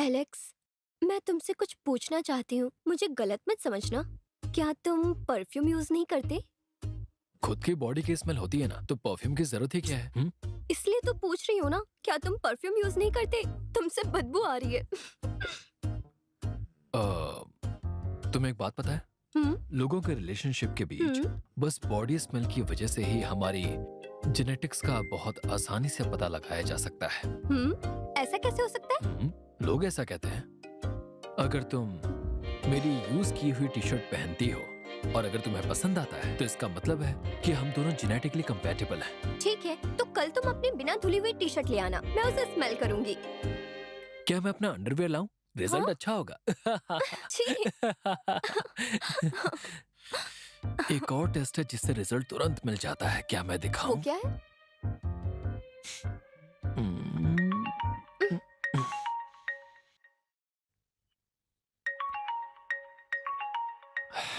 Alex, मैं तुमसे कुछ पूछना चाहती हूँ, मुझे गलत मत समझना। क्या तुम परफ्यूम यूज नहीं करते? खुद की बॉडी की स्मेल होती है ना, तो परफ्यूम की जरूरत ही क्या है? इसलिए तो पूछ रही हूँ ना, क्या तुम परफ्यूम यूज नहीं करते? तुमसे बदबू आ रही है। तुम्हें एक बात पता है? लोगों के रिलेशनशिप के बीच बस बॉडी स्मेल की वजह से ही हमारी जेनेटिक्स का बहुत आसानी से पता लगाया जा सकता है। ऐसा कैसे हो सकता है? लोग ऐसा कहते हैं। अगर तुम मेरी यूज की हुई टी शर्ट पहनती हो और अगर तुम्हें पसंद आता है तो इसका मतलब है कि हम दोनों जेनेटिकली कंपैटिबल हैं। ठीक है, तो कल तुम अपनी बिना धुली हुई टी शर्ट ले आना, मैं उसे स्मेल करूंगी। क्या मैं अपना अंडरवियर लाऊं? रिजल्ट हाँ? अच्छा होगा। छी। एक और टेस्ट है जिससे रिजल्ट तुरंत मिल जाता है, क्या मैं वो दिखाऊं? क्या है?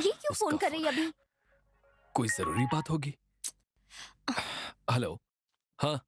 ये क्यों फोन उसका कर रही है फोन है। अभी? कोई जरूरी बात होगी। हेलो। हाँ।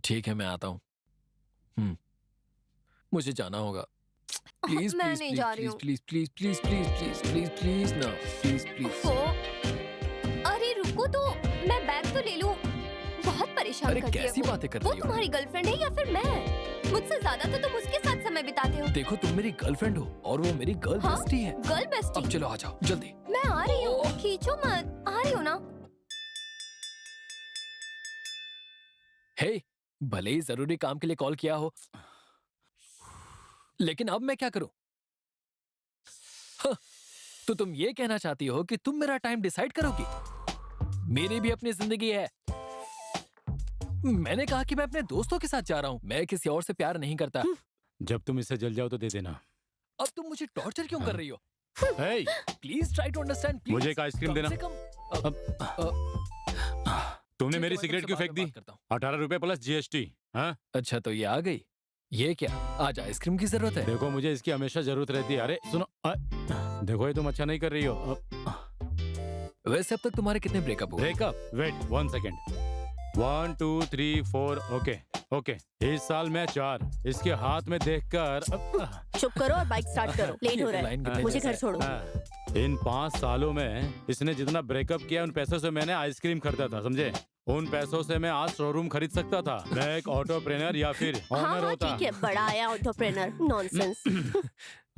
ठीक है, मैं आता हूँ। मुझे जाना होगा। प्लीज मैं प्लीज नहीं प्लीज जा रही प्लीज हूँ। Please please please please please please please ना, प्लीज प्लीज। अरे रुको तो, मैं बैग तो ले लूं। बहुत परेशान अरे करती है कैसी वो। बातें कर वो रही हो? तुम्हारी गर्लफ्रेंड है या फिर मैं? मुझसे ज्यादा तो तुम उसके साथ समय बिताते हो। देखो, तुम मेरी गर्लफ्रेंड हो और वो मेरी गर्ल हाँ? बेस्टी है। Girl bestie? अब चलो आ जाओ जल्दी। मैं आ रही हूँ, खींचो मत। आ रही हूँ ना। हे, भले ही जरूरी काम के लिए कॉल किया हो, लेकिन अब मैं क्या करूं? हाँ, तो तुम ये कहना चाहती हो कि तुम मेरा टाइम डिसाइड करोगी? मेरी भी अपनी जिंदगी है। मैंने कहा कि मैं अपने दोस्तों के साथ जा रहा हूं, मैं किसी और से प्यार नहीं करता। जब तुम इससे जल जाओ तो दे देना। अब तुम मुझे टॉर्चर क्यों कर रही हो? Hey, please try to understand. Please मुझे एक आइसक्रीम देना। तुमने मेरी सिगरेट क्यों फेंक दी? 18 रुपए प्लस जीएसटी। हाँ? अच्छा, तो ये आ गई। ये क्या, आज आइसक्रीम की जरूरत है? देखो, मुझे इसकी हमेशा जरूरत रहती है। अरे सुनो, देखो ये तुम अच्छा नहीं कर रही हो। वैसे अब तक तुम्हारे कितने ब्रेकअप हुए? Breakup? Wait 1 second. 1 2 3 4। Okay okay, इस साल मैं 4। इसके हाथ में देखकर चुप करो और बाइक स्टार्ट करो, लेट हो रहा लाइन कितने है। मुझे जैसा घर है? छोड़ो। इन 5 सालों में इसने जितना ब्रेकअप किया, उन पैसों से मैंने आइसक्रीम खरीदा था, समझे? उन पैसों से मैं आज शोरूम खरीद सकता था। मैं एक ऑटोप्रेनर या फिर हाँ ओनर हाँ होता। ठीक है, बड़ा आया ऑन्टरप्रेनर। नॉनसेंस।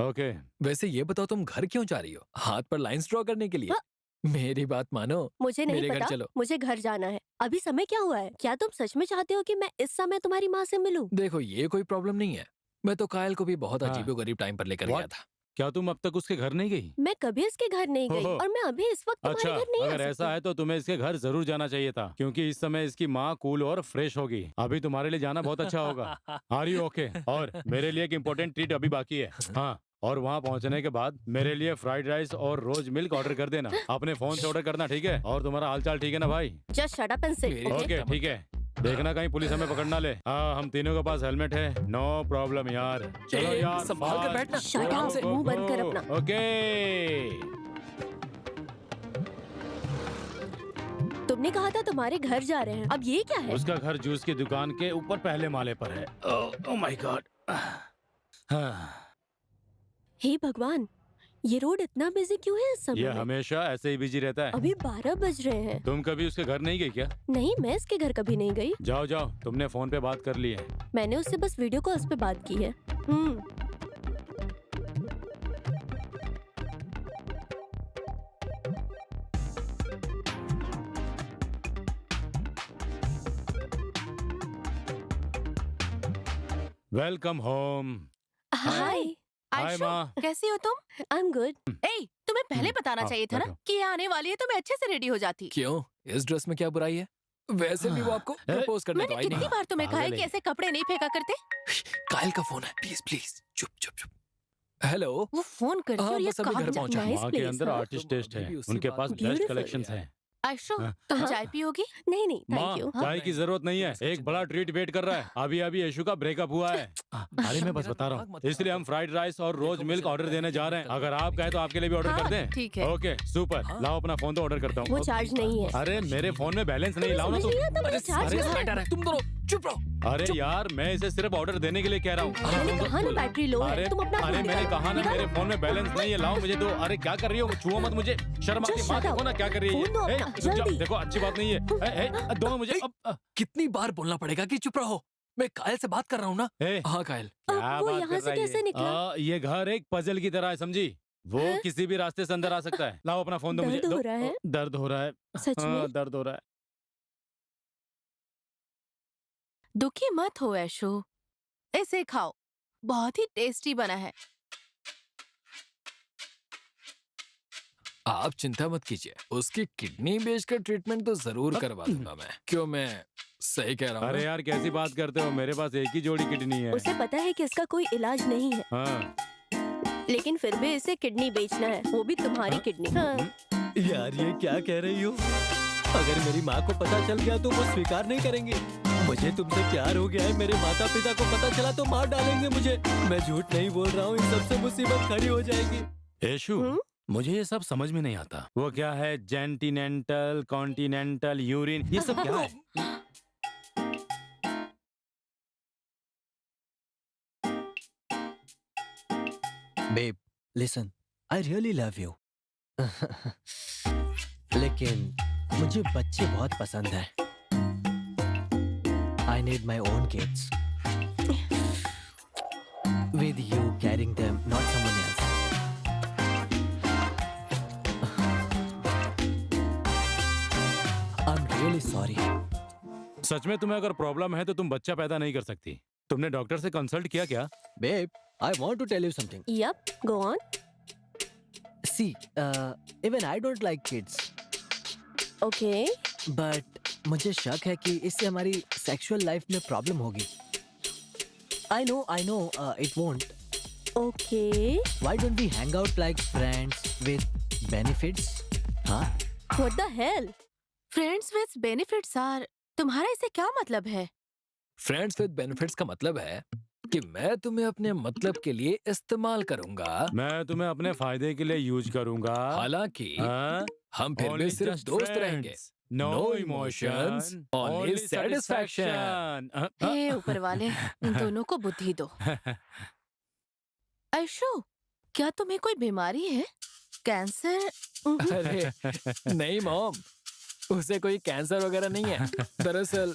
ओके, वैसे ये बताओ, तुम घर क्यों जा रही हो? हाथ पर लाइंस ड्रॉ करने के लिए? हाँ। मेरी बात मानो, मुझे नहीं मेरे घर पता, चलो। मुझे घर जाना है। अभी समय क्या हुआ है? क्या तुम सच में चाहते हो कि मैं इस समय तुम्हारी माँ से मिलूं? देखो, ये कोई प्रॉब्लम नहीं है। मैं तो कायल को भी बहुत हाँ। अजीबोगरीब टाइम पर लेकर गया What? था। क्या तुम अब तक उसके घर नहीं गई? मैं कभी इसके घर नहीं गई ओहो। और मैं अभी इस वक्त तुम्हारे अच्छा, घर नहीं आ अगर ऐसा सकती। है तो तुम्हें इसके घर जरूर जाना चाहिए था, क्योंकि इस समय इसकी माँ कूल और फ्रेश होगी। अभी तुम्हारे लिए जाना बहुत अच्छा होगा। Are you okay? और मेरे लिए एक इम्पोर्टेंट ट्रीट अभी बाकी है। हाँ, और वहाँ पहुँचने के बाद मेरे लिए फ्राइड राइस और रोज मिल्क ऑर्डर कर देना। अपने फोन से ऑर्डर करना, ठीक है? और तुम्हारा हालचाल ठीक है ना भाई? Just shut up and sit. मेरी- ओके। ओके ठीक है। देखना कहीं पुलिस हमें पकड़ ना ले। हाँ, हम तीनों के पास हेलमेट है। नो प्रॉब्लम यार। चलो ए, यार, संभाल कर बाय। बैठना। Shut up, गो, गो, मुंह बंद कर गो। अपना। ओके। तुमने कहा था तुम्हारे घर जा रहे हैं, अब ये क्या है? उसका घर जूस की दुकान के ऊपर पहले माले पर है। Oh my God. हे भगवान, ये रोड इतना बिजी क्यों है इस समय ये में? हमेशा ऐसे ही बिजी रहता है। अभी 12 बज रहे हैं। तुम कभी उसके घर नहीं गई क्या? नहीं, मैं इसके घर कभी नहीं गई। जाओ जाओ, तुमने फोन पे बात कर ली है। मैंने उससे बस वीडियो कॉल्स पे बात की है। Welcome home. Hi, hi Ayshu, माँ। कैसी हो तुम? I am good. ए, तुम्हें पहले बताना हाँ, चाहिए था ना बैठो। कि ये आने वाली है, तो मैं अच्छे से रेडी हो जाती। क्यों? इस ड्रेस में क्या बुराई है? वैसे भी वो आपको प्रपोज करने तो मैंने आई कितनी नहीं। बार तुम्हें कहा है पागल कि है। ऐसे कपड़े नहीं फेंका करते। कायल का फोन है, प्लीज प्लीज चुप चुप चुप। हेलो। वो फोन करती हाँ, और ये बस अभी कहाँ घर जा- पहुंचा। Nice माँ के place, अंदर हाँ। आर्टिस्ट टेस्ट है। अभी उसी उनके बात पास में- बेस्ट Beautiful कलेक्शंस यार। हैं। आयशु, हाँ। तुम हाँ। चाय पियोगी? नहीं नहीं, थैंक माँ, यू। चाय की जरूरत नहीं है। एक बड़ा ट्रीट वेट कर रहा है। अभी अभी यशु का ब्रेकअप हुआ है। अरे मैं बस बता रहा हूँ, इसलिए हम फ्राइड राइस और रोज मिल्क ऑर्डर देने जा रहे हैं। अगर आप कहें तो आपके लिए भी ऑर्डर हाँ, कर दें। ठीक है। Okay super. हाँ। लाओ अपना फोन तो ऑर्डर करता वो हूँ। चार्ज नहीं है। अरे मेरे फोन में बैलेंस नहीं, लाओ ना समझ तुम। नहीं आता, मेरा चार्ज अरे कहाँ है? मैटर है, तुम दोनों चुप रहो। अरे यार मैं इसे सिर्फ ऑर्डर देने के लिए कह रहा हूँ। मैंने कहा ना बैटरी लो है, अरे तुम अपना अरे फोन मैंने निकालो, कहा ना निकालो। मेरे फोन में बैलेंस नहीं है, लाओ मुझे दो। अरे क्या कर रही हो, छुओ मत मुझे, शर्म आती है। Just माँ shut देखो up. ना क्या कर रही है फोन दो ये। अपना, रुक जाओ, जल्दी। देखो अच्छी बात नहीं है। दो मुझे। कितनी बार बोलना पड़ेगा कि चुप रहो? मैं कायल से बात कर रहा हूँ ना। ए, हाँ कायल, क्या वो बात यहाँ कर से रहा है कैसे ये? निकला? ये घर एक पजल की तरह है, समझी? वो हैं? किसी भी रास्ते से अंदर आ सकता है। लाओ अपना फोन दो मुझे। दर्द हो दो। रहा है? दर्द हो रहा है। सच हाँ, में? दर्द हो रहा है। दुखी मत हो ऐशु, इसे खाओ, बहुत ही टेस्टी बना है। आप चिंता मत कीजिए, उसकी किडनी बेचकर ट्रीटमेंट तो जरूर करवा दूंगा मैं। क्यों, मैं सही कह रहा हूँ? अरे यार कैसी बात करते हो, मेरे पास एक ही जोड़ी किडनी है। उसे पता है कि इसका कोई इलाज नहीं है, हाँ। लेकिन फिर भी इसे किडनी बेचना है, वो भी तुम्हारी किडनी। हाँ। यार ये क्या कह रही हो? अगर मेरी माँ को पता चल गया तो वो स्वीकार नहीं करेंगे। मुझे तुमसे प्यार हो गया है, मेरे माता पिता को पता चला तो मार डालेंगे मुझे। मैं झूठ नहीं बोल रहा हूँ, इन सबसे मुसीबत खड़ी हो जाएगी। यशु, मुझे ये सब समझ में नहीं आता। वो क्या है, जेंटिनेंटल, कॉन्टिनेंटल, यूरिन, ये सब क्या है? Babe listen, I really love you. लेकिन मुझे बच्चे बहुत पसंद हैं। I need my own kids with you carrying them, not someone else. I am really sorry. सच में तुम्हें अगर प्रॉब्लम है तो तुम बच्चा पैदा नहीं कर सकती। तुमने डॉक्टर से कंसल्ट किया क्या? Babe, I want to tell you something. Yup, go on. See, even I don't like kids, okay. but मुझे शक है कि इससे हमारी सेक्सुअल लाइफ में प्रॉब्लम होगी। I know, it won't. Okay. Why don't we hang out like friends with benefits? हाँ? What the hell? Friends with benefits are, तुम्हारा इसे क्या मतलब है? फ्रेंड्स विद बेनिफिट्स का मतलब है कि मैं तुम्हें अपने मतलब के लिए इस्तेमाल करूंगा, मैं तुम्हें अपने फायदे के लिए यूज करूंगा। हालांकि हाँ? हम फिर भी Only सिर्फ just दोस्त friends. रहेंगे। No No emotions, emotions, only satisfaction. हे ऊपर वाले, इन दोनों को बुद्धि दो। ऐशु, क्या तुम्हें कोई बीमारी है? कैंसर? अरे नहीं मॉम, उसे कोई कैंसर वगैरह नहीं है। दरअसल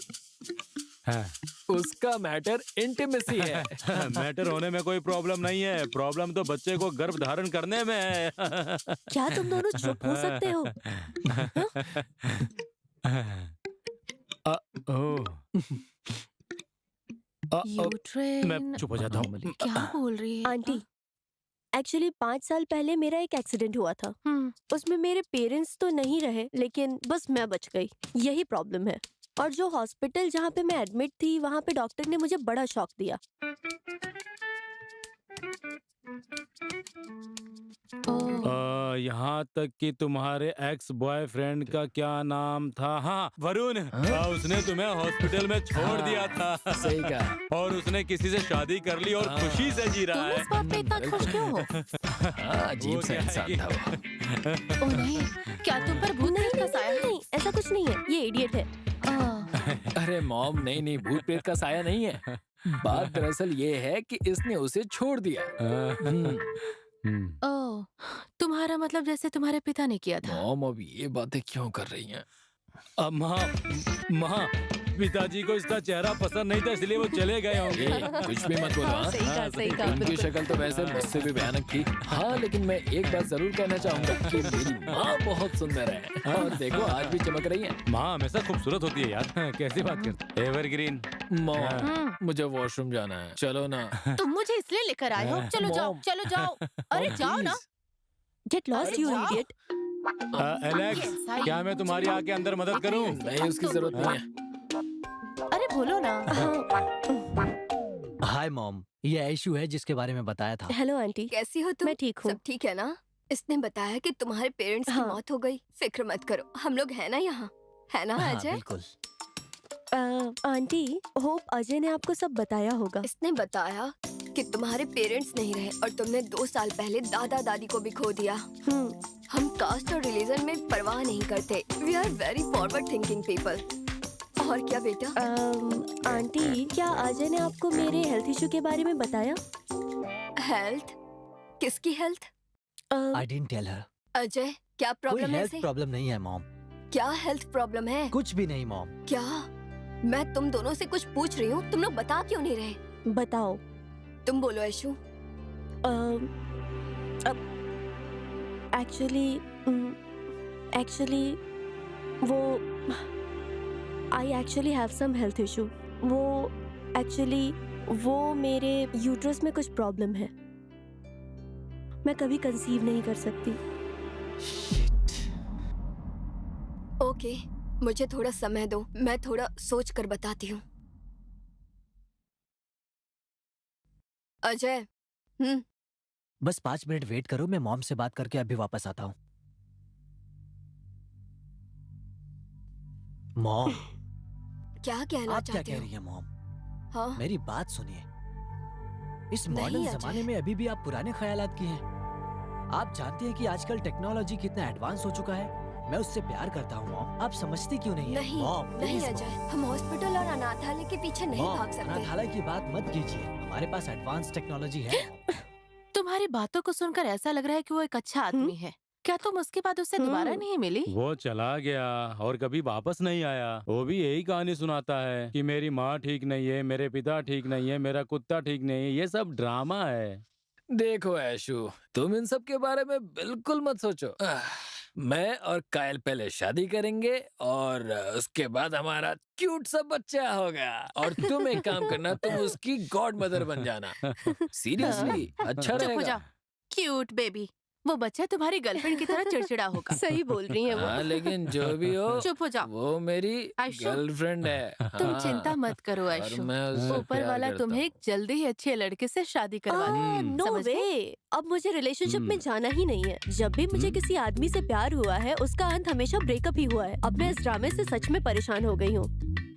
उसका मैटर इंटीमेसी है। मैटर होने में कोई प्रॉब्लम नहीं है, प्रॉब्लम तो बच्चे को गर्भ धारण करने में है। क्या तुम दोनों चुप हो सकते हो? यूट्रेन? मैं चुप हो जाता हूँ। क्या बोल रही है? आंटी, एक्चुअली 5 साल पहले मेरा एक एक्सीडेंट हुआ था। उसमें मेरे पेरेंट्स तो नहीं रहे, लेकिन बस मैं बच गई, यही प्रॉब्लम है। और जो हॉस्पिटल जहाँ पे मैं एडमिट थी, वहाँ पे डॉक्टर ने मुझे बड़ा शॉक दिया। यहाँ तक कि तुम्हारे एक्स बॉयफ्रेंड का क्या नाम था? हाँ, वरुण। उसने तुम्हें हॉस्पिटल में छोड़ दिया था। सही कहा। और उसने किसी से शादी कर ली और खुशी से जी रहा तुम है। इस बात पे इतना खुश क्यों हो? अजीब वो सा क्या है इंसान कि- था वो। ओ नहीं, क्या तुम पर भूत नहीं प्रेत का नहीं साया है? नहीं, ऐसा कुछ नहीं है, ये इडियट है। अरे मॉम, नहीं भूत प्रेत का साया नहीं है। बात दरअसल ये है कि इसने उसे छोड़ दिया। ओह, तुम्हारा मतलब जैसे तुम्हारे पिता ने किया था। मॉम अब ये बातें क्यों कर रही हैं? माँ, पिताजी को इसका चेहरा पसंद नहीं था, इसलिए वो चले गए होंगे। ये कुछ भी मत बोलो। हाँ? सही कहा, सही कहा। उनकी शक्ल तो वैसे मुझसे भी भयानक थी। हाँ, लेकिन मैं एक बात जरूर कहना चाहूंगा कि मेरी माँ बहुत सुंदर है। और देखो आज भी चमक रही है। माँ हमेशा खूबसूरत होती है यार। कैसी बात करते? एवरग्रीन। मॉम, मुझे वॉशरूम जाना है, चलो ना। तुम मुझे इसलिए लेकर आए हो? चलो जाओ, मॉम। चलो जाओ। अरे जाओ ना। गेट लॉस्ट अरे यू जाओ। इडियट। एलेक्स, क्या मैं तुम्हारी आके अंदर मदद करूं? नहीं, उसकी जरूरत नहीं है। अरे बोलो ना। हाय मॉम, ये ऐशु है जिसके बारे में बताया था। हेलो आंटी, कैसी हो तुम? मैं ठीक हूँ। सब ठीक है ना? इसने बताया कि तुम्हारे पेरेंट्स की हाँ। मौत हो गई। फिक्र मत करो, हम लोग हैं ना यहाँ, है ना हाँ, अजय? बिल्कुल। आंटी, होप अजय ने आपको सब बताया होगा। इसने बताया कि तुम्हारे पेरेंट्स नहीं रहे और तुमने 2 साल पहले दादा दादी को भी खो दिया। हम कास्ट और रिलीजन में परवाह नहीं करते। We are very forward thinking people. और क्या बेटा? आंटी, क्या अजय ने आपको मेरे हेल्थ इशू के बारे में बताया? हेल्थ? किसकी health? I didn't tell her. Ajay, क्या कोई प्रॉब्लम है हेल्थ इसे? प्रॉब्लम नहीं है मॉम, क्या हेल्थ प्रॉब्लम है? कुछ भी नहीं मॉम। क्या? मैं तुम दोनों से कुछ पूछ रही हूँ, तुम लोग बता क्यों नहीं रहे? बताओ। तुम बोलो ऐशु। एक्चुअली वो I actually have some health issue. वो मेरे यूट्रस में कुछ प्रॉब्लम है। मैं कभी कंसीव नहीं कर सकती। ओके, मुझे थोड़ा समय दो, मैं थोड़ा सोच कर बताती हूँ। अजय, बस 5 मिनट वेट करो, मैं मॉम से बात करके अभी वापस आता हूँ। मॉम, क्या कहना आप क्या चाहते कह हो? रही हैं मॉम? हाँ? मेरी बात सुनिए। इस नहीं, मॉडर्न अजय। जमाने में अभी भी आप पुराने ख्यालात की हैं। आप जानती हैं कि आजकल टेक्नोलॉजी कितना एडवांस हो चुका है। मैं उससे प्यार करता हूँ मॉम, आप समझती क्यों नहीं हैं? नहीं, मॉम, नहीं प्लीज अजय, मॉम। हम हॉस्पिटल और अनाथालय के पीछे नहीं मॉम, भाग सकते। अनाथालय की बात मत कीजिए, हमारे पास एडवांस टेक्नोलॉजी है। तुम्हारी बातों को सुनकर ऐसा लग रहा है कि वो एक अच्छा आदमी है। क्या तुम उसके बाद उससे दोबारा नहीं मिली? वो चला गया और कभी वापस नहीं आया। वो भी यही कहानी सुनाता है कि मेरी माँ ठीक नहीं है, मेरे पिता ठीक नहीं है, मेरा कुत्ता ठीक नहीं है। ये सब ड्रामा है। देखो ऐशु, तुम इन सब के बारे में बिल्कुल मत सोचो। मैं और कायल पहले शादी करेंगे और उसके बाद हमारा क्यूट सा बच्चा होगा। और तुम एक काम करना, तुम उसकी गॉड मदर बन जाना। सीरियसली, अच्छा चुप हो रहेगा। जाओ, क्यूट बेबी। वो बच्चा तुम्हारी गर्लफ्रेंड की तरह चिड़चिड़ा होगा। सही बोल रही हैं वो। हाँ, लेकिन जो भी हो, चुप हो जाओ। वो मेरी आयशु, गर्लफ्रेंड है। तुम हाँ, चिंता मत करो और ऐशु। मैं उससे ऊपर प्यार वाला करता तुम्हें हूँ। जल्दी ही अच्छे लड़के से शादी करवा देगा। नो समझ गए? वे। अब मुझे रिलेशनशिप में जाना ही नहीं है। जब भी मुझे किसी आदमी से प्यार हुआ है, उसका अंत हमेशा ब्रेकअप ही हुआ है। अब मैं इस ड्रामे से सच में परेशान हो गई हूँ।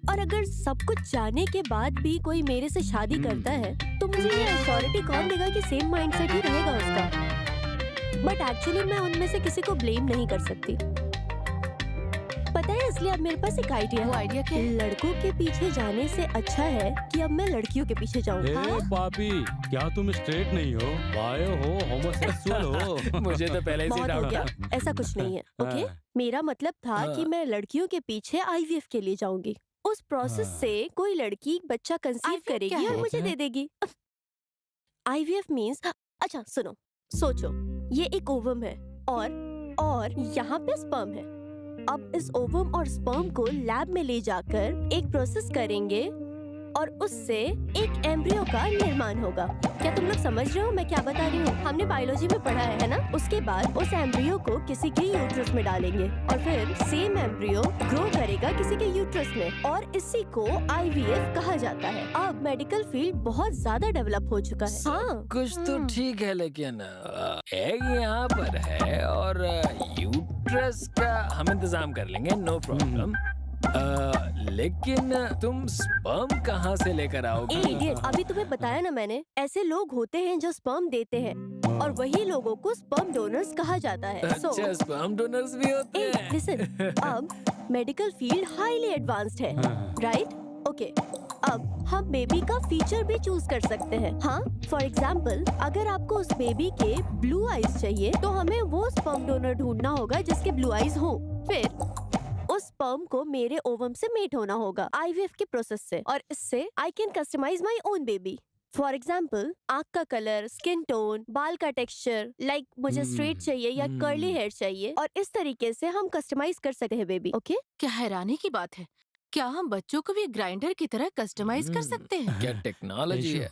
और अगर सब कुछ जाने के बाद भी कोई मेरे से शादी करता है, तो मुझे ये अश्योरिटी कौन देगा कि सेम माइंडसेट ही रहेगा उसका? बट एक्चुअली मैं उनमें से किसी को ब्लेम नहीं कर सकती। पता है, इसलिए अब मेरे पास एक आइडिया वो है। आइडिया क्या है? लड़कों के पीछे जाने से अच्छा है कि अब मैं लड़कियों के पीछे जाऊँ। ए हाँ? पापी, क्या तुम स्ट्रेट नहीं हो, बायो हो, होमोसेक्सुअल हो? मुझे तो पहले से बहुत हो डाउट गया, था। ऐसा कुछ नहीं है। ओके, हाँ। मेरा मतलब था कि हाँ। मैं लड़कियों के पीछे आईवीएफ के लिए जाऊंगी। उस प्रोसेस हाँ। से कोई लड़की बच्चा कंसीव IVF क्या करेगी और है? मुझे दे देगी। आईवीएफ मींस, अच्छा सुनो, सोचो, ये एक ओवम है और यहाँ पे स्पर्म है। अब इस ओवम और स्पर्म को लैब में ले जाकर एक प्रोसेस करेंगे और उससे एक एम्ब्रियो का निर्माण होगा। क्या तुम लोग समझ रहे हो मैं क्या बता रही हूँ? हमने बायोलॉजी में पढ़ा है ना? उसके बाद उस एम्ब्रियो को किसी के यूट्रस में डालेंगे और फिर सेम एम्ब्रियो ग्रो करेगा किसी के यूट्रस में, और इसी को आईवीएफ कहा जाता है। अब मेडिकल फील्ड बहुत ज्यादा डेवलप हो चुका है। हाँ, कुछ तो ठीक है, लेकिन एग यहाँ पर है और यूट्रस का हम इंतजाम कर लेंगे, नो प्रॉब्लम। लेकिन तुम स्पर्म कहाँ से लेकर आओगे? इडियट, अभी तुम्हें बताया ना मैंने, ऐसे लोग होते हैं जो स्पर्म देते हैं और वही लोगों को स्पर्म डोनर्स कहा जाता है। अच्छा, स्पर्म डोनर्स भी होते हैं। लिसन, अब मेडिकल फील्ड हाईली एडवांस्ड है, राइट? ओके, अब हम बेबी का फीचर भी चूज कर सकते हैं। हाँ, फॉर एग्जाम्पल, अगर आपको उस बेबी के ब्लू आईज चाहिए तो हमें वो स्पर्म डोनर ढूंढना होगा जिसके ब्लू आईज हो। फिर उस स्पर्म को मेरे ओवम से मेट होना होगा आईवीएफ के प्रोसेस से, और इससे I can customise my own baby. For example, आँख का कलर, स्किन टोन, बाल का टेक्सचर, लाइक मुझे स्ट्रेट चाहिए या कर्ली हेयर चाहिए, और इस तरीके से हम कस्टमाइज कर सकते हैं बेबी। ओके, क्या हैरानी की बात है, क्या हम बच्चों को भी ग्राइंडर की तरह कस्टमाइज कर सकते हैं? क्या टेक्नोलॉजी है।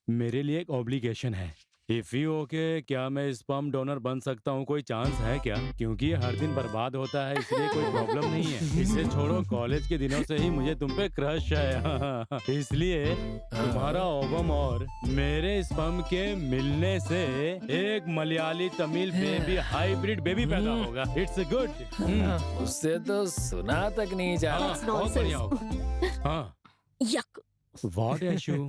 मेरे लिए एक ऑब्लिगेशन है। इफ यू ओके, क्या मैं स्पर्म डोनर बन सकता हूँ? कोई चांस है क्या? क्योंकि ये हर दिन बर्बाद होता है, इसलिए कोई प्रॉब्लम नहीं है। इसे छोड़ो, कॉलेज के दिनों से ही मुझे तुम पे क्रश है। इसलिए तुम्हारा ओवम और मेरे स्पर्म के मिलने से एक Malayali Tamil baby hybrid baby पैदा होगा। It's good. उससे तो सुना तक नहीं जा रहा। बहुत बढ़िया होगा। हाँ, यक। व्हाट ऐशु?